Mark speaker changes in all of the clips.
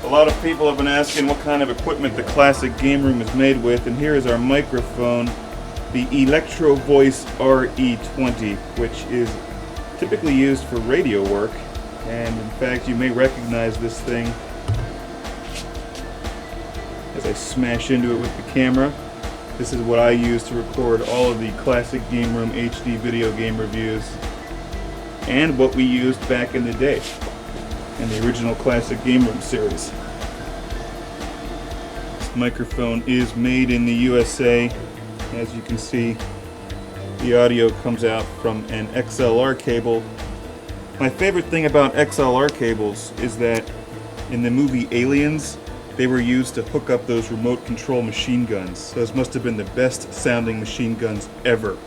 Speaker 1: A lot of people have been asking what kind of equipment the classic game room is made with, and here is our microphone, the electro-voice RE-20, which is typically used for radio work, and in fact you may recognize this thing as I smash into it with the camera. This is what I use to record all of the classic game room HD video game reviews, and what we used back in the day in the original classic game room series. This microphone is made in the USA. As you can see, the audio comes out from an XLR cable. My favorite thing about XLR cables is that in the movie Aliens, they were used to hook up those remote control machine guns. Those must have been the best sounding machine guns ever.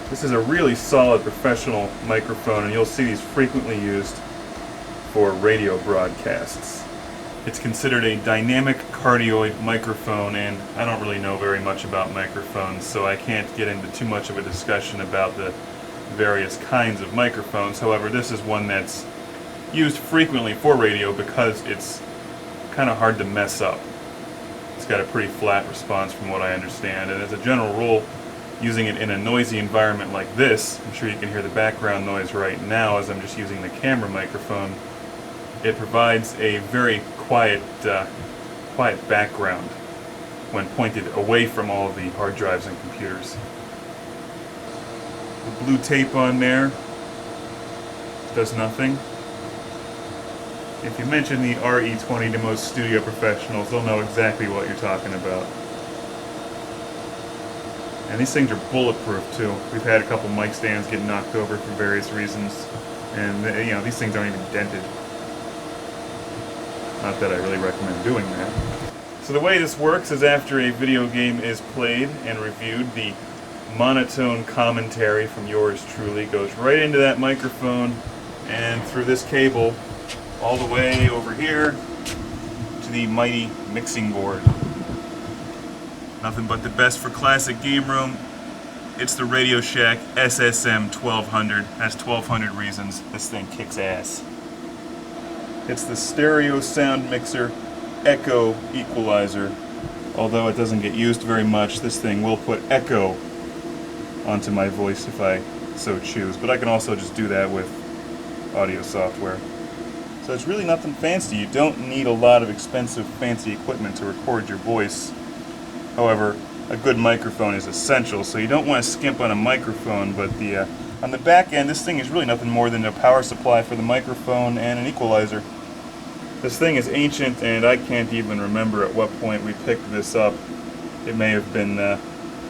Speaker 1: This is a really solid professional microphone, and you'll see these frequently used for radio broadcasts. It's considered a dynamic cardioid microphone, and I don't really know very much about microphones, so I can't get into too much of a discussion about the various kinds of microphones. However, this is one that's used frequently for radio because it's kind of hard to mess up. It's got a pretty flat response from what I understand, and as a general rule, using it in a noisy environment like this, I'm sure you can hear the background noise right now as I'm just using the camera microphone, it provides a very quiet background when pointed away from all of the hard drives and computers. The blue tape on there does nothing. If you mention the RE-20 to most studio professionals, they'll know exactly what you're talking about. And these things are bulletproof too. We've had a couple mic stands get knocked over for various reasons, and these things aren't even dented. Not that I really recommend doing that. So the way this works is after a video game is played and reviewed, the monotone commentary from yours truly goes right into that microphone and through this cable all the way over here to the mighty mixing board. Nothing but the best for classic game room. It's the Radio Shack SSM 1200. That's 1200 reasons this thing kicks ass. It's the stereo sound mixer echo equalizer. Although it doesn't get used very much, this thing will put echo onto my voice if I so choose. But I can also just do that with audio software. So it's really nothing fancy. You don't need a lot of expensive fancy equipment to record your voice. However, a good microphone is essential, so you don't want to skimp on a microphone, but on the back end, this thing is really nothing more than a power supply for the microphone and an equalizer. This thing is ancient, and I can't even remember at what point we picked this up. It may have been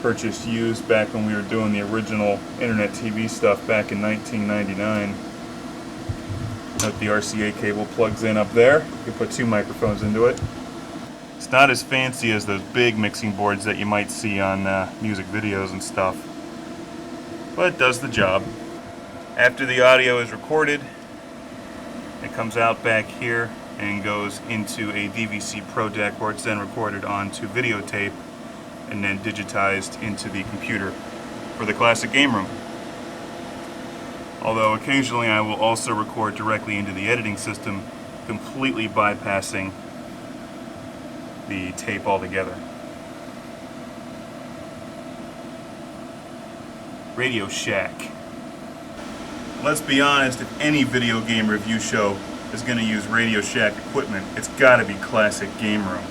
Speaker 1: purchased used back when we were doing the original internet TV stuff back in 1999. Note the RCA cable plugs in up there. You can put two microphones into it. It's not as fancy as those big mixing boards that you might see on music videos and stuff, but it does the job. After the audio is recorded, it comes out back here and goes into a DVC Pro Deck, where it's then recorded onto videotape and then digitized into the computer for the classic game room. Although occasionally I will also record directly into the editing system, completely bypassing the tape altogether. Radio Shack. Let's be honest, if any video game review show is going to use Radio Shack equipment, it's got to be classic game room.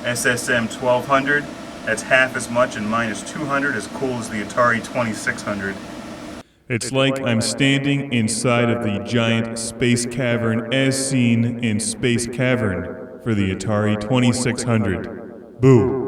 Speaker 1: SSM 1200, that's half as much and minus 200 as cool as the Atari 2600.
Speaker 2: It's like I'm standing inside of the giant space cavern as seen in Space Cavern for the Atari 2600. Boo.